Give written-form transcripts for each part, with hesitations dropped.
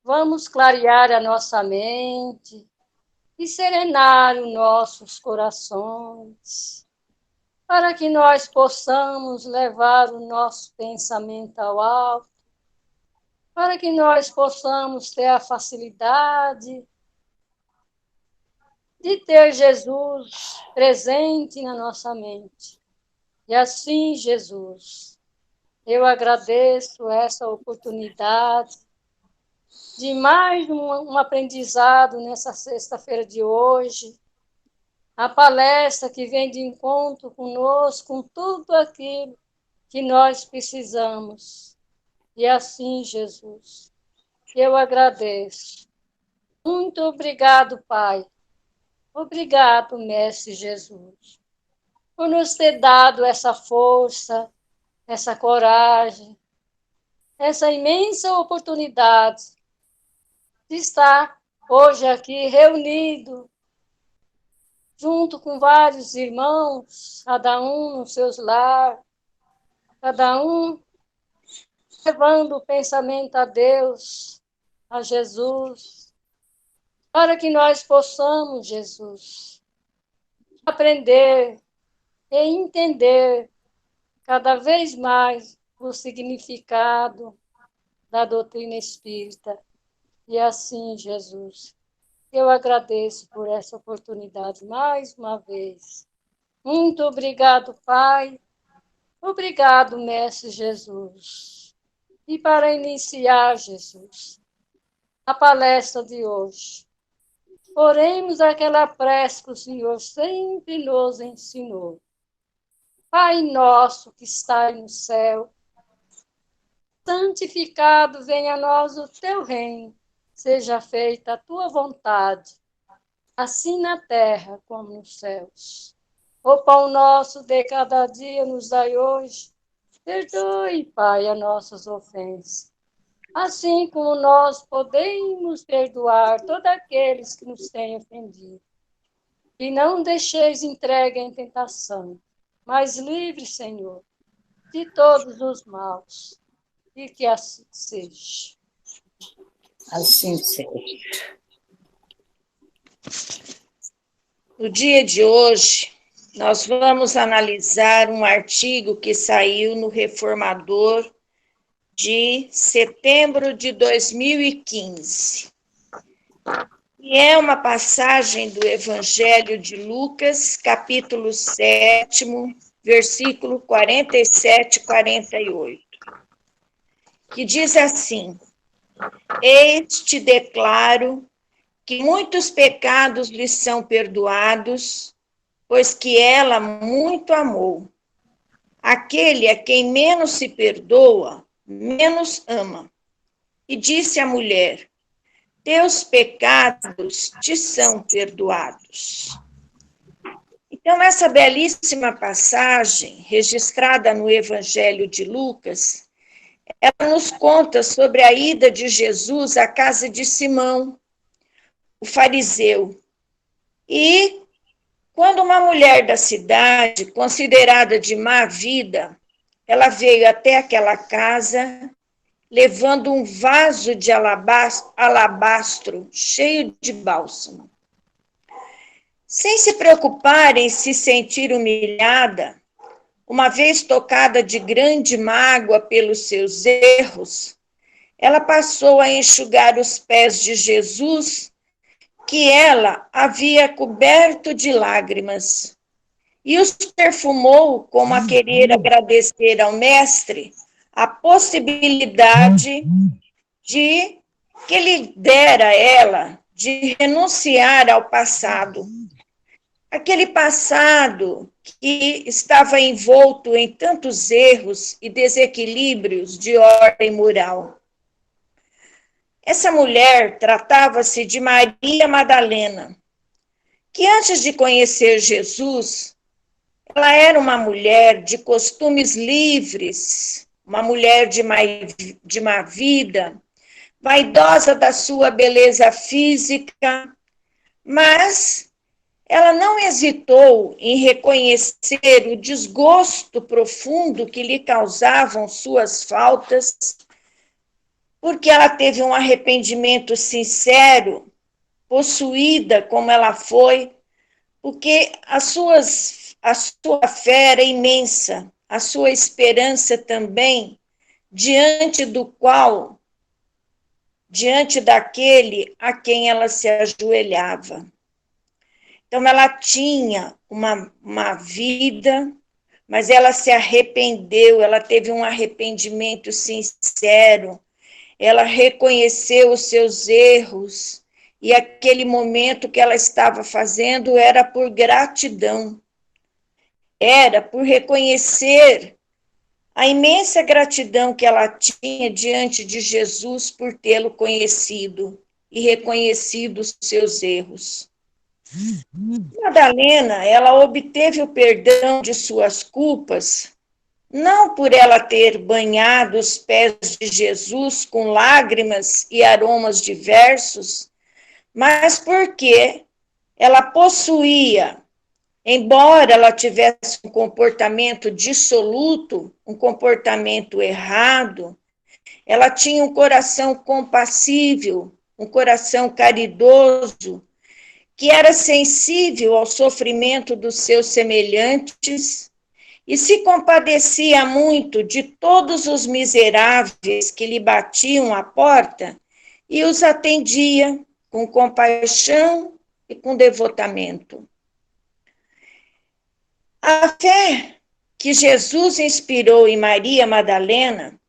vamos clarear a nossa mente e serenar os nossos corações, para que nós possamos levar o nosso pensamento ao alto, para que nós possamos ter a facilidade de ter Jesus presente na nossa mente. E assim, Jesus, eu agradeço essa oportunidade de mais um aprendizado nessa sexta-feira de hoje, a palestra que vem de encontro conosco, com tudo aquilo que nós precisamos. E assim, Jesus, eu agradeço. Muito obrigado, Pai. Obrigado, Mestre Jesus, por nos ter dado essa força, essa coragem, essa imensa oportunidade de estar hoje aqui reunido, junto com vários irmãos, cada um nos seus lares, cada um levando o pensamento a Deus, a Jesus, para que nós possamos, Jesus, aprender e entender cada vez mais o significado da doutrina espírita. E assim, Jesus, eu agradeço por essa oportunidade mais uma vez. Muito obrigado, Pai. Obrigado, Mestre Jesus. E para iniciar, Jesus, a palestra de hoje, oremos aquela prece que o Senhor sempre nos ensinou. Pai nosso que estais no céu, santificado venha a nós o teu reino, seja feita a tua vontade, assim na terra como nos céus. O pão nosso de cada dia nos dai hoje, perdoe, Pai, as nossas ofensas, assim como nós podemos perdoar todos aqueles que nos têm ofendido. E não deixeis entregue em tentação, mas livre, Senhor, de todos os maus, e que assim seja. Assim seja. No dia de hoje, nós vamos analisar um artigo que saiu no Reformador de setembro de 2015. E é uma passagem do Evangelho de Lucas, capítulo 7, versículo 47 e 48, que diz assim: Eis te declaro que muitos pecados lhe são perdoados, pois que ela muito amou. Aquele a quem menos se perdoa, menos ama. E disse a mulher: teus pecados te são perdoados. Então, essa belíssima passagem, registrada no Evangelho de Lucas, ela nos conta sobre a ida de Jesus à casa de Simão, o fariseu. E quando uma mulher da cidade, considerada de má vida, ela veio até aquela casa, levando um vaso de alabastro cheio de bálsamo. Sem se preocupar em se sentir humilhada, uma vez tocada de grande mágoa pelos seus erros, ela passou a enxugar os pés de Jesus, que ela havia coberto de lágrimas, e os perfumou como a querer agradecer ao mestre a possibilidade de que lhe dera a ela de renunciar ao passado. Aquele passado que estava envolto em tantos erros e desequilíbrios de ordem moral. Essa mulher tratava-se de Maria Madalena, que antes de conhecer Jesus, ela era uma mulher de costumes livres, uma mulher de má vida, vaidosa da sua beleza física, mas ela não hesitou em reconhecer o desgosto profundo que lhe causavam suas faltas, porque ela teve um arrependimento sincero, possuída como ela foi, porque a sua fé era imensa, a sua esperança também, diante daquele a quem ela se ajoelhava. Então, ela tinha uma vida, mas ela se arrependeu, ela teve um arrependimento sincero, ela reconheceu os seus erros, e aquele momento que ela estava fazendo era por gratidão, era por reconhecer a imensa gratidão que ela tinha diante de Jesus por tê-lo conhecido e reconhecido os seus erros. Madalena, ela obteve o perdão de suas culpas, não por ela ter banhado os pés de Jesus com lágrimas e aromas diversos, mas porque ela possuía, embora ela tivesse um comportamento dissoluto, um comportamento errado, ela tinha um coração compassível, um coração caridoso, que era sensível ao sofrimento dos seus semelhantes e se compadecia muito de todos os miseráveis que lhe batiam à porta e os atendia com compaixão e com devotamento. A fé que Jesus inspirou em Maria Madalena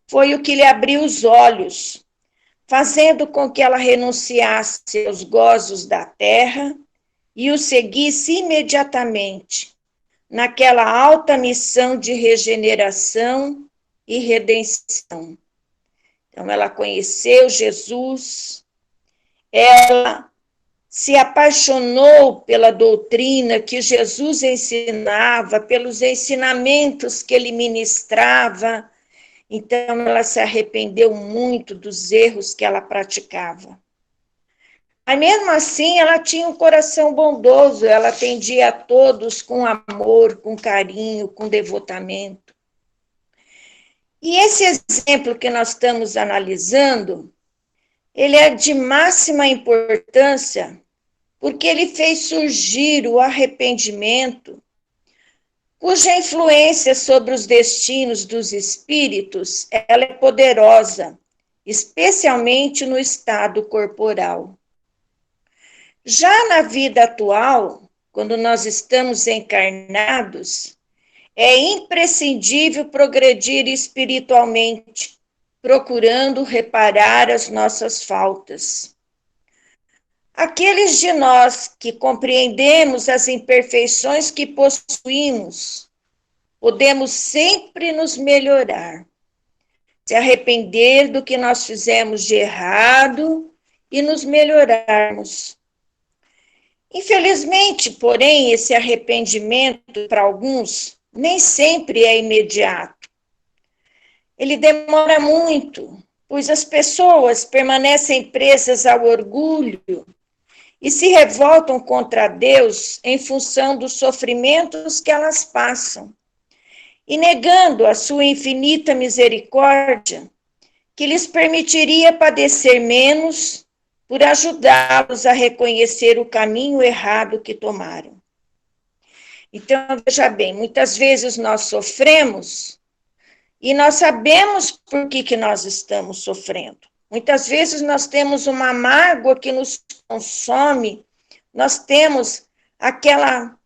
foi o que lhe abriu os olhos, fazendo com que ela renunciasse aos gozos da terra e o seguisse imediatamente naquela alta missão de regeneração e redenção. Então, ela conheceu Jesus, ela se apaixonou pela doutrina que Jesus ensinava, pelos ensinamentos que ele ministrava. Então, ela se arrependeu muito dos erros que ela praticava. Mas, mesmo assim, ela tinha um coração bondoso, ela atendia a todos com amor, com carinho, com devotamento. E esse exemplo que nós estamos analisando, ele é de máxima importância, porque ele fez surgir o arrependimento, cuja influência sobre os destinos dos espíritos, ela é poderosa, especialmente no estado corporal. Já na vida atual, quando nós estamos encarnados, é imprescindível progredir espiritualmente, procurando reparar as nossas faltas. Aqueles de nós que compreendemos as imperfeições que possuímos, podemos sempre nos melhorar, se arrepender do que nós fizemos de errado e nos melhorarmos. Infelizmente, porém, esse arrependimento, para alguns, nem sempre é imediato. Ele demora muito, pois as pessoas permanecem presas ao orgulho e se revoltam contra Deus em função dos sofrimentos que elas passam, e negando a sua infinita misericórdia, que lhes permitiria padecer menos por ajudá-los a reconhecer o caminho errado que tomaram. Então, veja bem, muitas vezes nós sofremos e nós sabemos por que nós estamos sofrendo. Muitas vezes nós temos uma mágoa que nos consome, nós temos aquela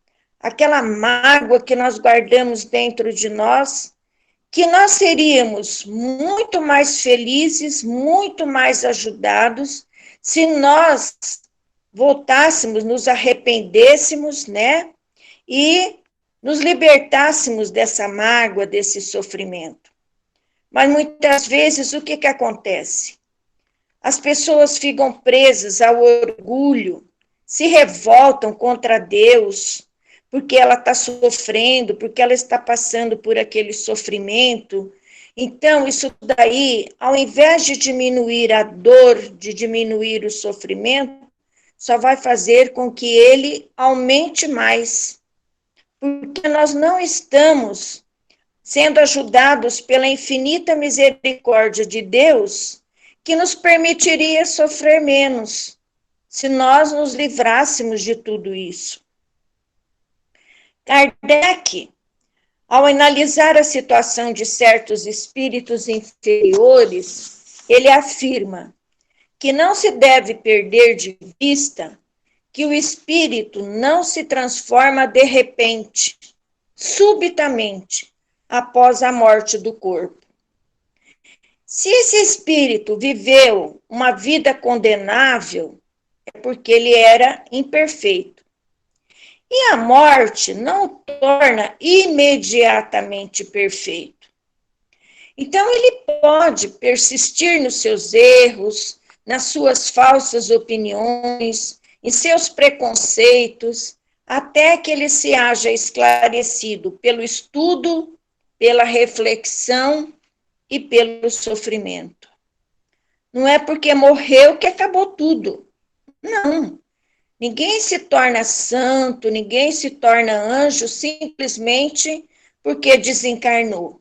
mágoa que nós guardamos dentro de nós, que nós seríamos muito mais felizes, muito mais ajudados, se nós voltássemos, nos arrependêssemos, né? E nos libertássemos dessa mágoa, desse sofrimento. Mas muitas vezes o que acontece? As pessoas ficam presas ao orgulho, se revoltam contra Deus, porque ela está sofrendo, porque ela está passando por aquele sofrimento. Então, isso daí, ao invés de diminuir a dor, de diminuir o sofrimento, só vai fazer com que ele aumente mais. Porque nós não estamos sendo ajudados pela infinita misericórdia de Deus, que nos permitiria sofrer menos, se nós nos livrássemos de tudo isso. Kardec, ao analisar a situação de certos espíritos inferiores, ele afirma que não se deve perder de vista que o espírito não se transforma de repente, subitamente, após a morte do corpo. Se esse espírito viveu uma vida condenável, é porque ele era imperfeito. E a morte não o torna imediatamente perfeito. Então, ele pode persistir nos seus erros, nas suas falsas opiniões, em seus preconceitos, até que ele se haja esclarecido pelo estudo, pela reflexão e pelo sofrimento. Não é porque morreu que acabou tudo. Não. Ninguém se torna santo, ninguém se torna anjo simplesmente porque desencarnou.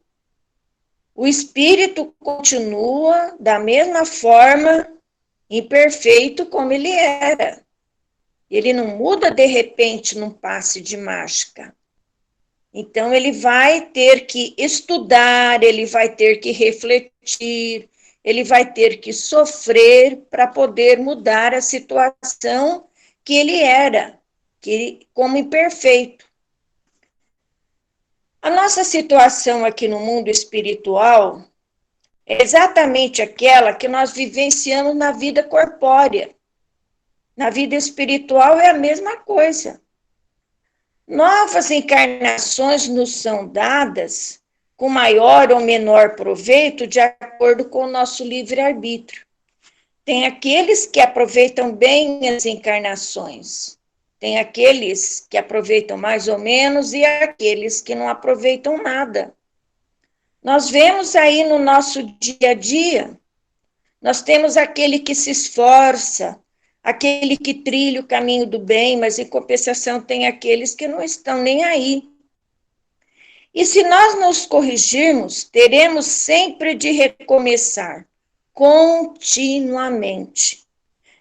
O espírito continua da mesma forma, imperfeito como ele era. Ele não muda de repente num passe de mágica. Então, ele vai ter que estudar, ele vai ter que refletir, ele vai ter que sofrer para poder mudar a situação que ele era, como imperfeito. A nossa situação aqui no mundo espiritual é exatamente aquela que nós vivenciamos na vida corpórea. Na vida espiritual é a mesma coisa. Novas encarnações nos são dadas com maior ou menor proveito de acordo com o nosso livre-arbítrio. Tem aqueles que aproveitam bem as encarnações, tem aqueles que aproveitam mais ou menos e aqueles que não aproveitam nada. Nós vemos aí no nosso dia a dia, nós temos aquele que se esforça, aquele que trilha o caminho do bem, mas em compensação tem aqueles que não estão nem aí. E se nós nos corrigirmos, teremos sempre de recomeçar, continuamente,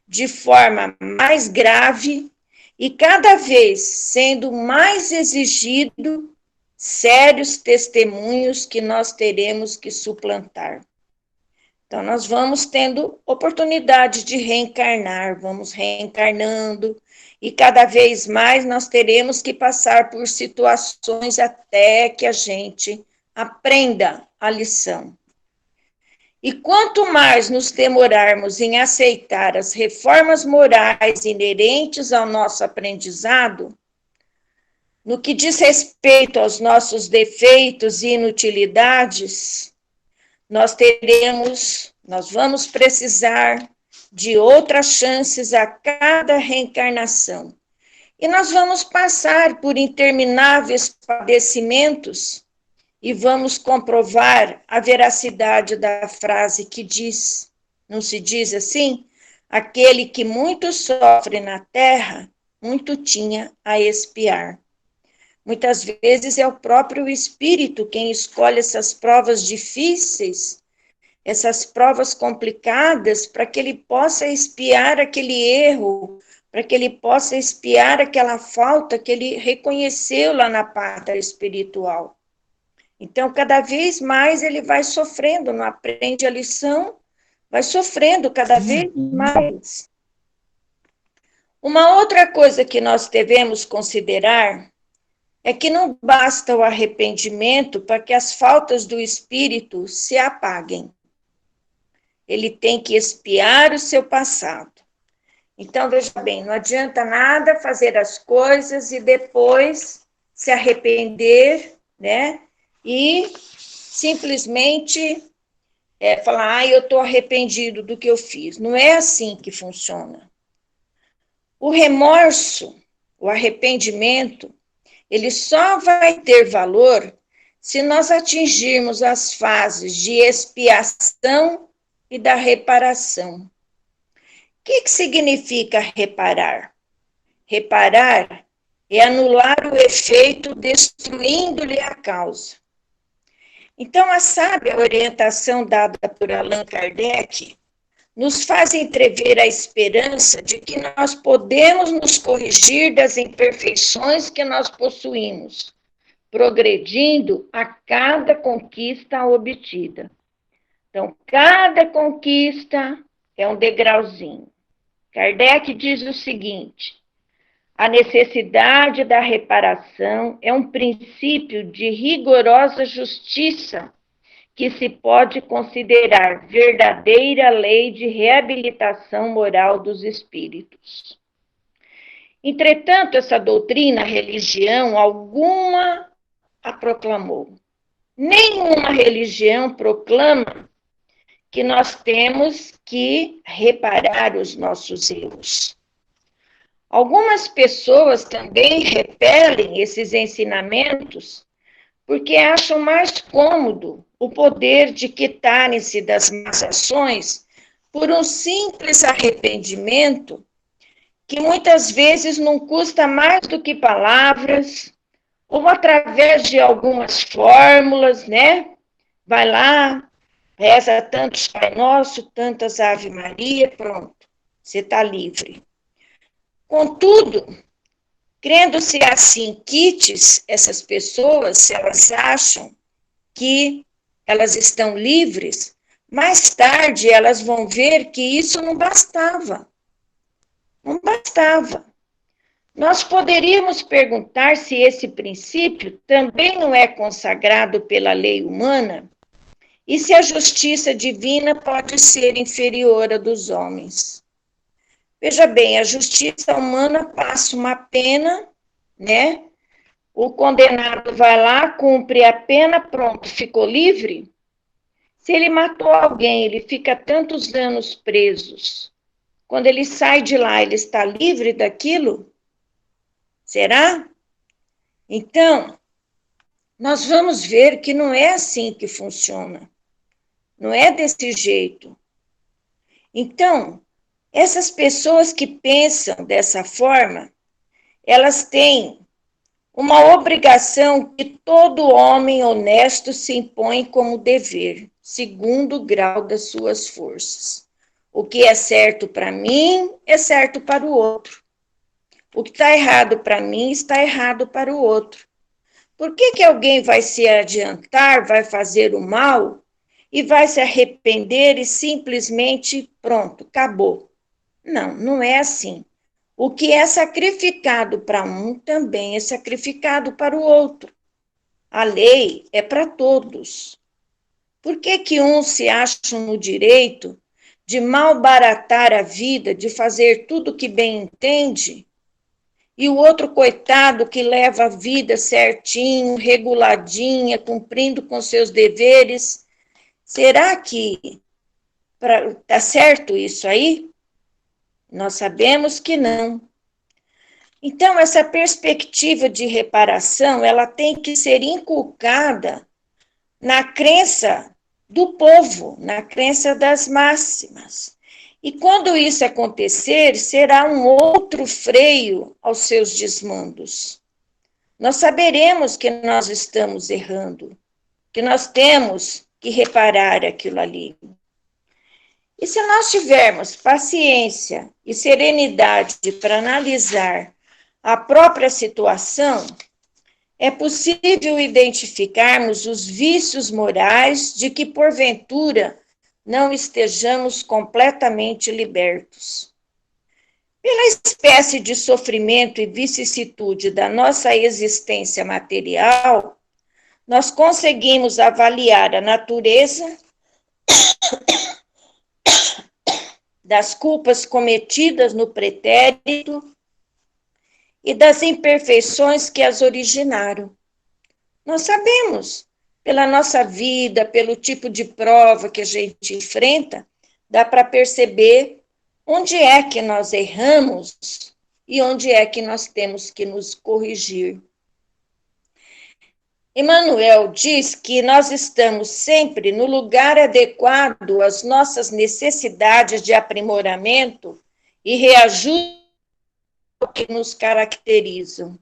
de forma mais grave e cada vez sendo mais exigido sérios testemunhos que nós teremos que suplantar. Então, nós vamos tendo oportunidade de reencarnar, vamos reencarnando, e cada vez mais nós teremos que passar por situações até que a gente aprenda a lição. E quanto mais nos demorarmos em aceitar as reformas morais inerentes ao nosso aprendizado, no que diz respeito aos nossos defeitos e inutilidades, nós vamos precisar de outras chances a cada reencarnação. E nós vamos passar por intermináveis padecimentos e vamos comprovar a veracidade da frase que diz, não se diz assim? Aquele que muito sofre na terra, muito tinha a expiar. Muitas vezes é o próprio espírito quem escolhe essas provas difíceis, essas provas complicadas, para que ele possa expiar aquele erro, para que ele possa expiar aquela falta que ele reconheceu lá na pátria espiritual. Então, cada vez mais ele vai sofrendo, não aprende a lição, vai sofrendo cada vez mais. Uma outra coisa que nós devemos considerar é que não basta o arrependimento para que as faltas do espírito se apaguem. Ele tem que expiar o seu passado. Então, veja bem, não adianta nada fazer as coisas e depois se arrepender, né? E simplesmente falar, eu estou arrependido do que eu fiz. Não é assim que funciona. O remorso, o arrependimento, ele só vai ter valor se nós atingirmos as fases de expiação e da reparação. O que significa reparar? Reparar é anular o efeito destruindo-lhe a causa. Então, a sábia orientação dada por Allan Kardec nos faz entrever a esperança de que nós podemos nos corrigir das imperfeições que nós possuímos, progredindo a cada conquista obtida. Então, cada conquista é um degrauzinho. Kardec diz o seguinte: a necessidade da reparação é um princípio de rigorosa justiça que se pode considerar verdadeira lei de reabilitação moral dos espíritos. Entretanto, essa doutrina, religião alguma a proclamou. Nenhuma religião proclama que nós temos que reparar os nossos erros. Algumas pessoas também repelem esses ensinamentos porque acham mais cômodo o poder de quitarem-se das más ações por um simples arrependimento que muitas vezes não custa mais do que palavras, ou através de algumas fórmulas, né? Vai lá, reza tantos Pai Nosso, tantas Ave Maria, pronto, você está livre. Contudo, crendo-se assim quites, essas pessoas, se elas acham que elas estão livres, mais tarde elas vão ver que isso não bastava. Não bastava. Nós poderíamos perguntar se esse princípio também não é consagrado pela lei humana e se a justiça divina pode ser inferior à dos homens. Veja bem, a justiça humana passa uma pena, né? O condenado vai lá, cumpre a pena, pronto, ficou livre. Se ele matou alguém, ele fica tantos anos presos. Quando ele sai de lá, ele está livre daquilo? Será? Então, nós vamos ver que não é assim que funciona. Não é desse jeito. Então, essas pessoas que pensam dessa forma, elas têm uma obrigação que todo homem honesto se impõe como dever, segundo o grau das suas forças. O que é certo para mim é certo para o outro. O que está errado para mim está errado para o outro. Por que alguém vai se adiantar, vai fazer o mal e vai se arrepender e simplesmente pronto, acabou? Não, não é assim. O que é sacrificado para um também é sacrificado para o outro. A lei é para todos. Por que uns se acham no direito de malbaratar a vida, de fazer tudo que bem entende, e o outro coitado que leva a vida certinho, reguladinha, cumprindo com seus deveres? Será que está certo isso aí? Nós sabemos que não. Então, essa perspectiva de reparação, ela tem que ser inculcada na crença do povo, na crença das máximas. E quando isso acontecer, será um outro freio aos seus desmandos. Nós saberemos que nós estamos errando, que nós temos que reparar aquilo ali. E se nós tivermos paciência e serenidade para analisar a própria situação, é possível identificarmos os vícios morais de que, porventura, não estejamos completamente libertos. Pela espécie de sofrimento e vicissitude da nossa existência material, nós conseguimos avaliar a natureza das culpas cometidas no pretérito e das imperfeições que as originaram. Nós sabemos, pela nossa vida, pelo tipo de prova que a gente enfrenta, dá para perceber onde é que nós erramos e onde é que nós temos que nos corrigir. Emmanuel diz que nós estamos sempre no lugar adequado às nossas necessidades de aprimoramento e reajuste que nos caracterizam.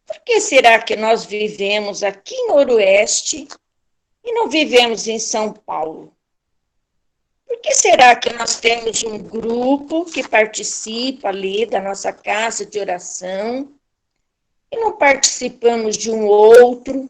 Por que será que nós vivemos aqui em Ouro-Oeste e não vivemos em São Paulo? Por que será que nós temos um grupo que participa ali da nossa casa de oração e não participamos de um outro?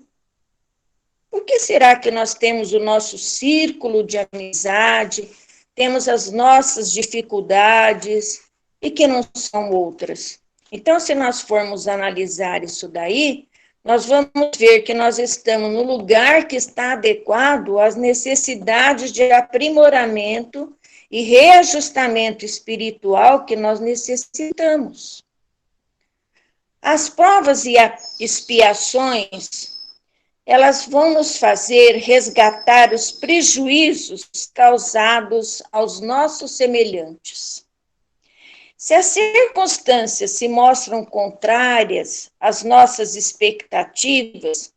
Por que será que nós temos o nosso círculo de amizade, temos as nossas dificuldades e que não são outras? Então, se nós formos analisar isso daí, nós vamos ver que nós estamos no lugar que está adequado às necessidades de aprimoramento e reajustamento espiritual que nós necessitamos. As provas e expiações, elas vão nos fazer resgatar os prejuízos causados aos nossos semelhantes. Se as circunstâncias se mostram contrárias às nossas expectativas,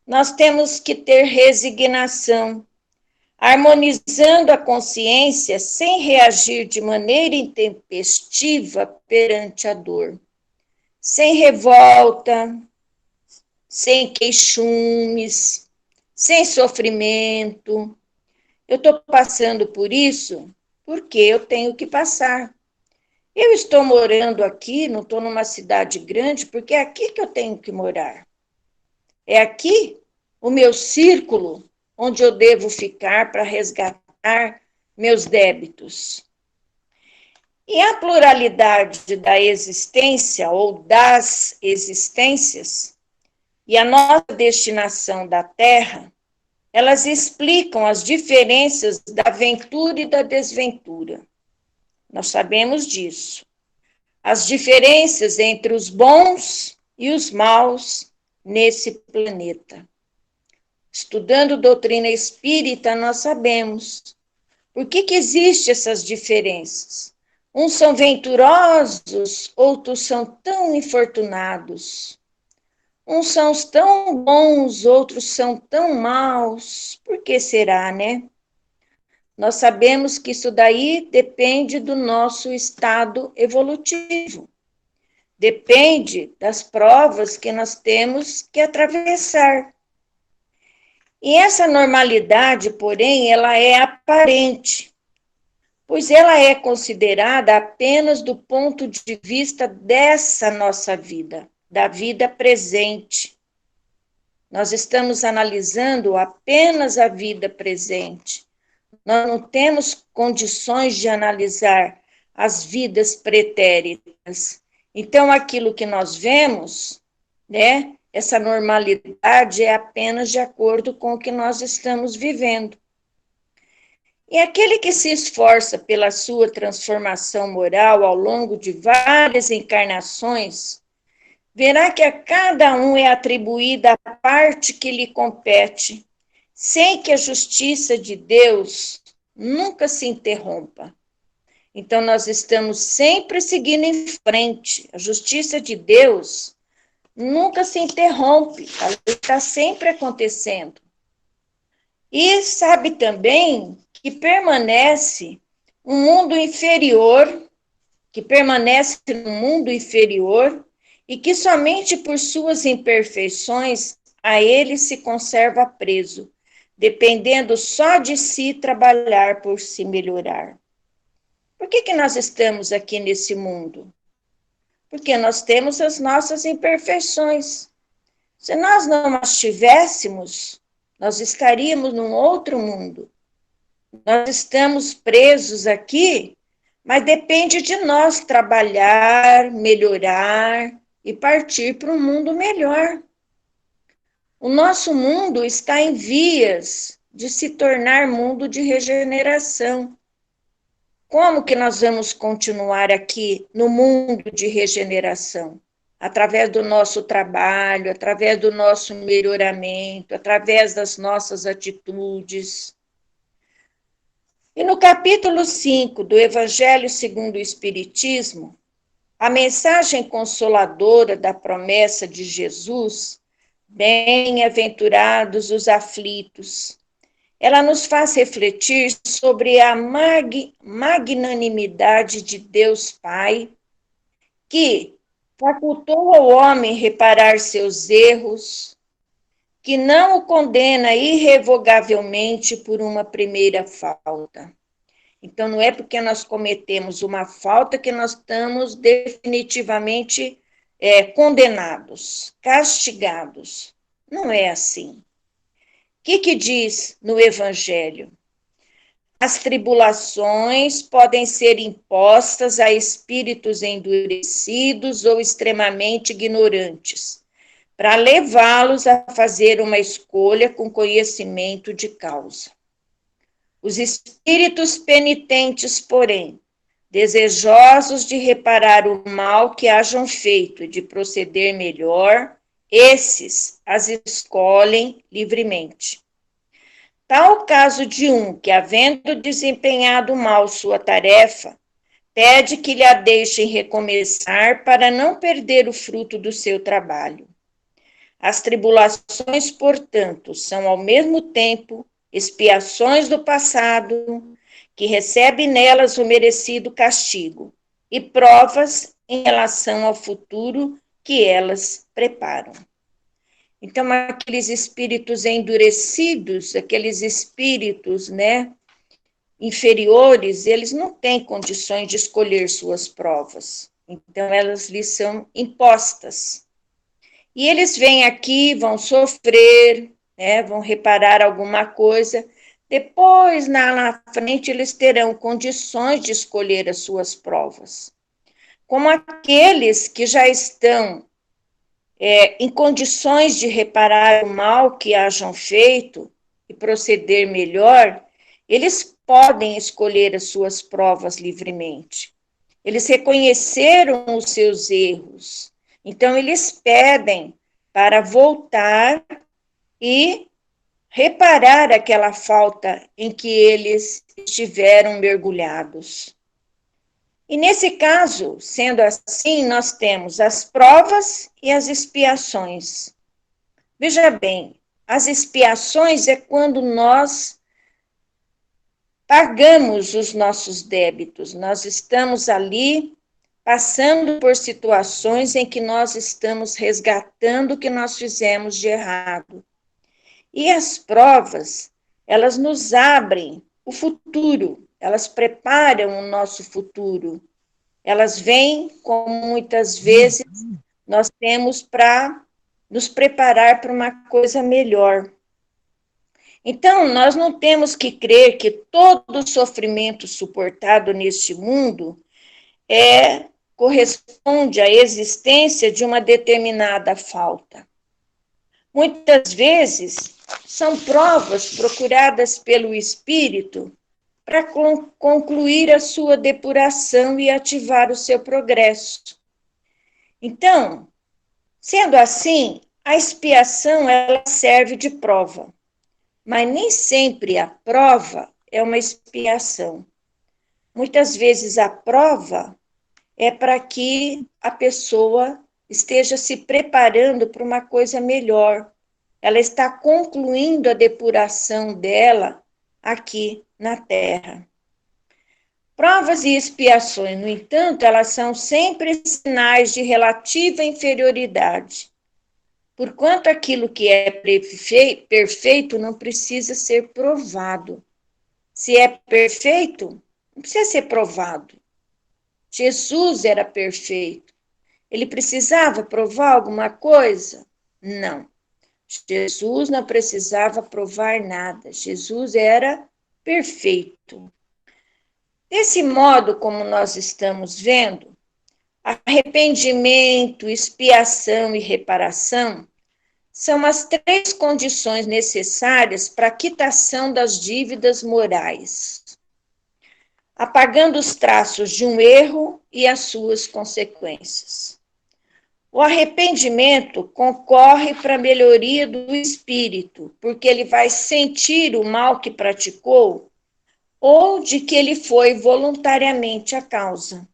nós temos que ter resignação, harmonizando a consciência sem reagir de maneira intempestiva perante a dor, sem revolta, sem queixumes, sem sofrimento. Eu estou passando por isso porque eu tenho que passar. Eu estou morando aqui, não estou numa cidade grande, porque é aqui que eu tenho que morar. É aqui o meu círculo onde eu devo ficar para resgatar meus débitos. E a pluralidade da existência ou das existências e a nossa destinação da Terra, elas explicam as diferenças da ventura e da desventura. Nós sabemos disso. As diferenças entre os bons e os maus nesse planeta. Estudando doutrina espírita, nós sabemos por que existem essas diferenças. Uns são venturosos, outros são tão infortunados. Uns são tão bons, outros são tão maus. Por que será, né? Nós sabemos que isso daí depende do nosso estado evolutivo. Depende das provas que nós temos que atravessar. E essa normalidade, porém, ela é aparente, pois ela é considerada apenas do ponto de vista dessa nossa vida, da vida presente. Nós estamos analisando apenas a vida presente. Nós não temos condições de analisar as vidas pretéritas. Então, aquilo que nós vemos, né, essa normalidade é apenas de acordo com o que nós estamos vivendo. E aquele que se esforça pela sua transformação moral ao longo de várias encarnações, verá que a cada um é atribuída a parte que lhe compete, sem que a justiça de Deus nunca se interrompa. Então, nós estamos sempre seguindo em frente. A justiça de Deus nunca se interrompe, ela está sempre acontecendo. E sabe também que permanece um mundo inferior, que permanece no mundo inferior, e que somente por suas imperfeições a ele se conserva preso, dependendo só de si trabalhar por se melhorar. Por que nós estamos aqui nesse mundo? Porque nós temos as nossas imperfeições. Se nós não as tivéssemos, nós estaríamos num outro mundo. Nós estamos presos aqui, mas depende de nós trabalhar, melhorar e partir para um mundo melhor. O nosso mundo está em vias de se tornar mundo de regeneração. Como que nós vamos continuar aqui no mundo de regeneração? Através do nosso trabalho, através do nosso melhoramento, através das nossas atitudes. E no capítulo 5 do Evangelho segundo o Espiritismo, a mensagem consoladora da promessa de Jesus, bem-aventurados os aflitos, ela nos faz refletir sobre a magnanimidade de Deus Pai, que facultou ao homem reparar seus erros, que não o condena irrevogavelmente por uma primeira falta. Então, não é porque nós cometemos uma falta que nós estamos definitivamente condenados, castigados. Não é assim. O que diz no Evangelho? As tribulações podem ser impostas a espíritos endurecidos ou extremamente ignorantes, para levá-los a fazer uma escolha com conhecimento de causa. Os espíritos penitentes, porém, desejosos de reparar o mal que hajam feito e de proceder melhor, esses as escolhem livremente. Tal o caso de um que, havendo desempenhado mal sua tarefa, pede que lhe a deixem recomeçar para não perder o fruto do seu trabalho. As tribulações, portanto, são ao mesmo tempo expiações do passado, que recebe nelas o merecido castigo, e provas em relação ao futuro que elas preparam. Então, aqueles espíritos endurecidos, aqueles espíritos, inferiores, eles não têm condições de escolher suas provas. Então, elas lhes são impostas. E eles vêm aqui, vão sofrer, vão reparar alguma coisa. Depois, na frente, eles terão condições de escolher as suas provas. Como aqueles que já estão em condições de reparar o mal que hajam feito e proceder melhor, eles podem escolher as suas provas livremente. Eles reconheceram os seus erros, então eles pedem para voltar e reparar aquela falta em que eles estiveram mergulhados. E nesse caso, sendo assim, nós temos as provas e as expiações. Veja bem, as expiações é quando nós pagamos os nossos débitos. Nós estamos ali passando por situações em que nós estamos resgatando o que nós fizemos de errado. E as provas, elas nos abrem o futuro, elas preparam o nosso futuro. Elas vêm, como muitas vezes nós temos para nos preparar para uma coisa melhor. Então, nós não temos que crer que todo sofrimento suportado neste mundo corresponde à existência de uma determinada falta. Muitas vezes, são provas procuradas pelo espírito para concluir a sua depuração e ativar o seu progresso. Então, sendo assim, a expiação ela serve de prova, mas nem sempre a prova é uma expiação. Muitas vezes a prova é para que a pessoa esteja se preparando para uma coisa melhor. Ela está concluindo a depuração dela aqui na Terra. Provas e expiações, no entanto, elas são sempre sinais de relativa inferioridade, porquanto aquilo que é perfeito não precisa ser provado. Se é perfeito, não precisa ser provado. Jesus era perfeito. Ele precisava provar alguma coisa? Não. Jesus não precisava provar nada. Jesus era perfeito. Desse modo, como nós estamos vendo, arrependimento, expiação e reparação são as três condições necessárias para a quitação das dívidas morais, apagando os traços de um erro e as suas consequências. O arrependimento concorre para a melhoria do espírito, porque ele vai sentir o mal que praticou ou de que ele foi voluntariamente a causa.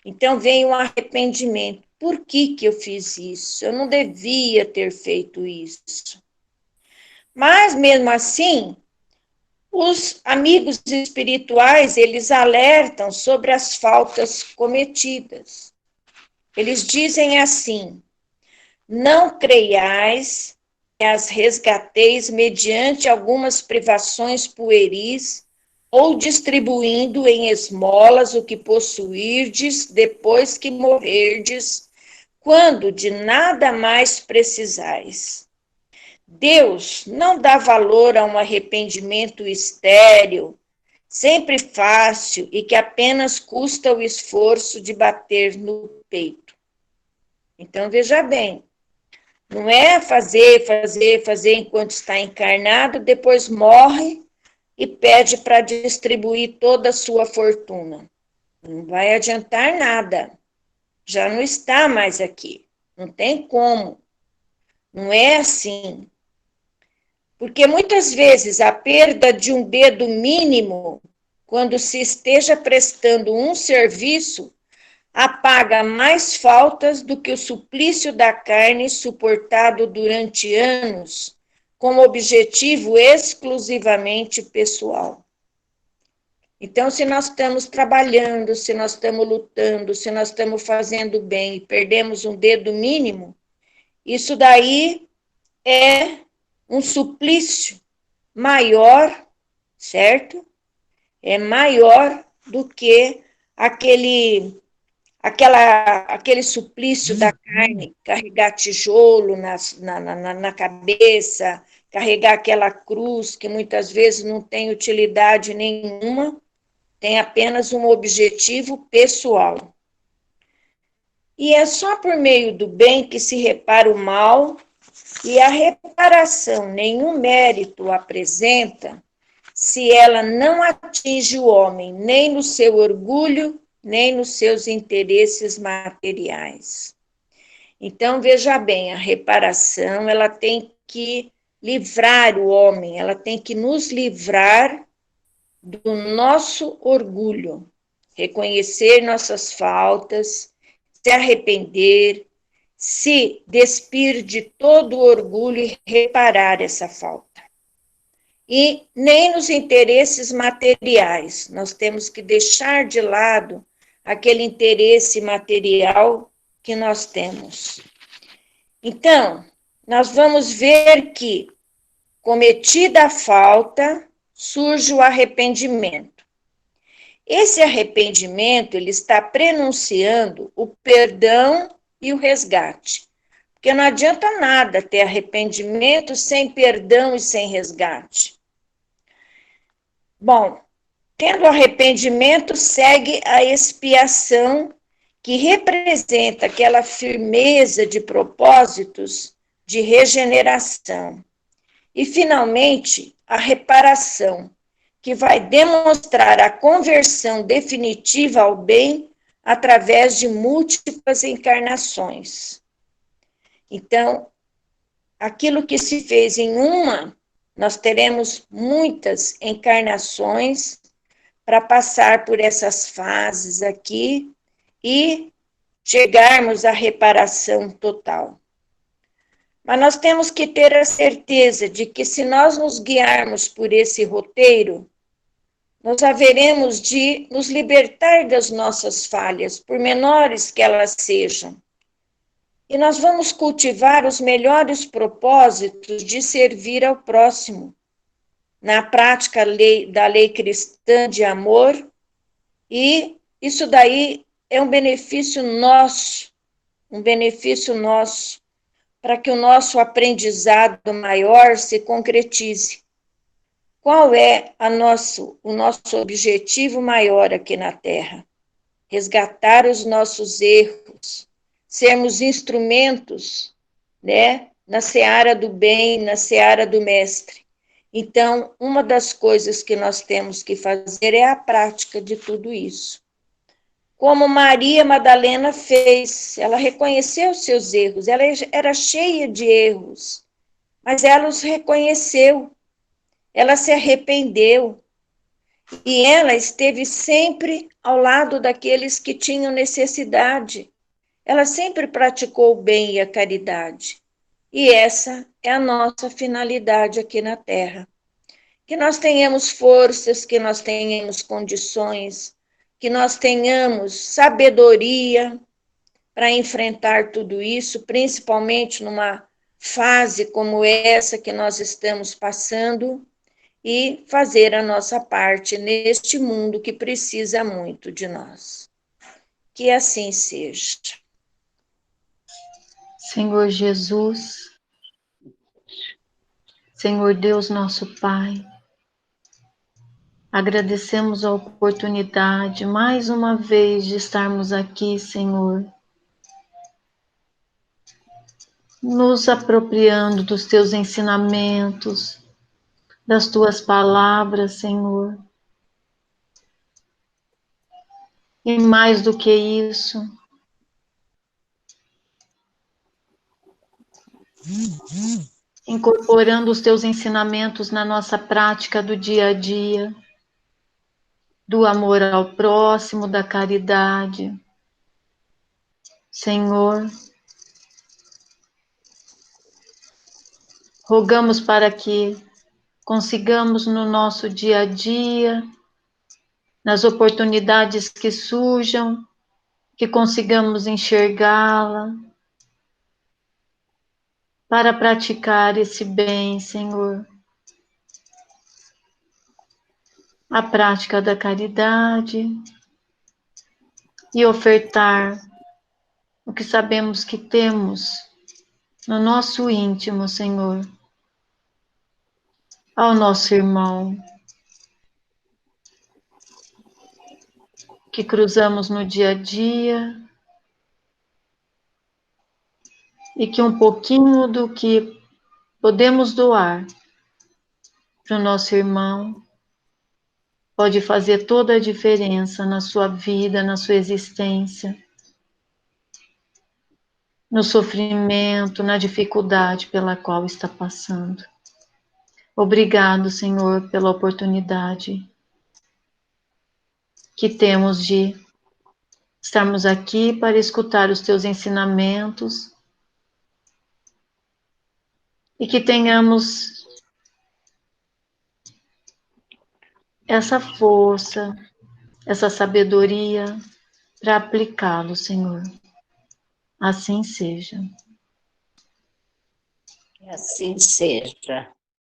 Então vem o arrependimento. Por que eu fiz isso? Eu não devia ter feito isso. Mas, mesmo assim, os amigos espirituais, eles alertam sobre as faltas cometidas. Eles dizem assim: não creiais as resgateis mediante algumas privações pueris, ou distribuindo em esmolas o que possuirdes depois que morrerdes, quando de nada mais precisais. Deus não dá valor a um arrependimento estéril, sempre fácil e que apenas custa o esforço de bater no peito. Então, veja bem, não é fazer enquanto está encarnado, depois morre e pede para distribuir toda a sua fortuna. Não vai adiantar nada. Já não está mais aqui. Não tem como. Não é assim. Porque muitas vezes a perda de um dedo mínimo, quando se esteja prestando um serviço, apaga mais faltas do que o suplício da carne suportado durante anos, com objetivo exclusivamente pessoal. Então, se nós estamos trabalhando, se nós estamos lutando, se nós estamos fazendo bem e perdemos um dedo mínimo, isso daí é um suplício maior, certo? É maior do que aquele suplício da carne, carregar tijolo na cabeça, carregar aquela cruz que muitas vezes não tem utilidade nenhuma, tem apenas um objetivo pessoal. E é só por meio do bem que se repara o mal, e a reparação nenhum mérito apresenta se ela não atinge o homem nem no seu orgulho, nem nos seus interesses materiais. Então, veja bem, a reparação, ela tem que livrar o homem, ela tem que nos livrar do nosso orgulho, reconhecer nossas faltas, se arrepender, se despir de todo o orgulho e reparar essa falta. E nem nos interesses materiais, nós temos que deixar de lado aquele interesse material que nós temos. Então, nós vamos ver que, cometida a falta, surge o arrependimento. Esse arrependimento, ele está prenunciando o perdão e o resgate. Porque não adianta nada ter arrependimento sem perdão e sem resgate. Bom, tendo arrependimento, segue a expiação, que representa aquela firmeza de propósitos de regeneração. E, finalmente, a reparação, que vai demonstrar a conversão definitiva ao bem através de múltiplas encarnações. Então, aquilo que se fez em uma, nós teremos muitas encarnações para passar por essas fases aqui e chegarmos à reparação total. Mas nós temos que ter a certeza de que, se nós nos guiarmos por esse roteiro, nós haveremos de nos libertar das nossas falhas, por menores que elas sejam. E nós vamos cultivar os melhores propósitos de servir ao próximo, na prática da lei cristã de amor, e isso daí é um benefício nosso, para que o nosso aprendizado maior se concretize. Qual é o nosso objetivo maior aqui na Terra? Resgatar os nossos erros, sermos instrumentos, né, na seara do bem, na seara do mestre. Então, uma das coisas que nós temos que fazer é a prática de tudo isso. Como Maria Madalena fez, ela reconheceu seus erros, ela era cheia de erros, mas ela os reconheceu, ela se arrependeu, e ela esteve sempre ao lado daqueles que tinham necessidade. Ela sempre praticou o bem e a caridade. E essa é a nossa finalidade aqui na Terra. Que nós tenhamos forças, que nós tenhamos condições, que nós tenhamos sabedoria para enfrentar tudo isso, principalmente numa fase como essa que nós estamos passando e fazer a nossa parte neste mundo que precisa muito de nós. Que assim seja. Senhor Jesus, Senhor Deus nosso Pai, agradecemos a oportunidade mais uma vez de estarmos aqui, Senhor, nos apropriando dos teus ensinamentos, das tuas palavras, Senhor. E mais do que isso, incorporando os teus ensinamentos na nossa prática do dia a dia, do amor ao próximo, da caridade. Senhor, rogamos para que consigamos no nosso dia a dia, nas oportunidades que surjam, que consigamos enxergá-la, para praticar esse bem, Senhor. A prática da caridade e ofertar o que sabemos que temos no nosso íntimo, Senhor, ao nosso irmão, que cruzamos no dia a dia, e que um pouquinho do que podemos doar para o nosso irmão pode fazer toda a diferença na sua vida, na sua existência, no sofrimento, na dificuldade pela qual está passando. Obrigado, Senhor, pela oportunidade que temos de estarmos aqui para escutar os teus ensinamentos e que tenhamos essa força, essa sabedoria para aplicá-lo, Senhor. Assim seja. Que assim seja.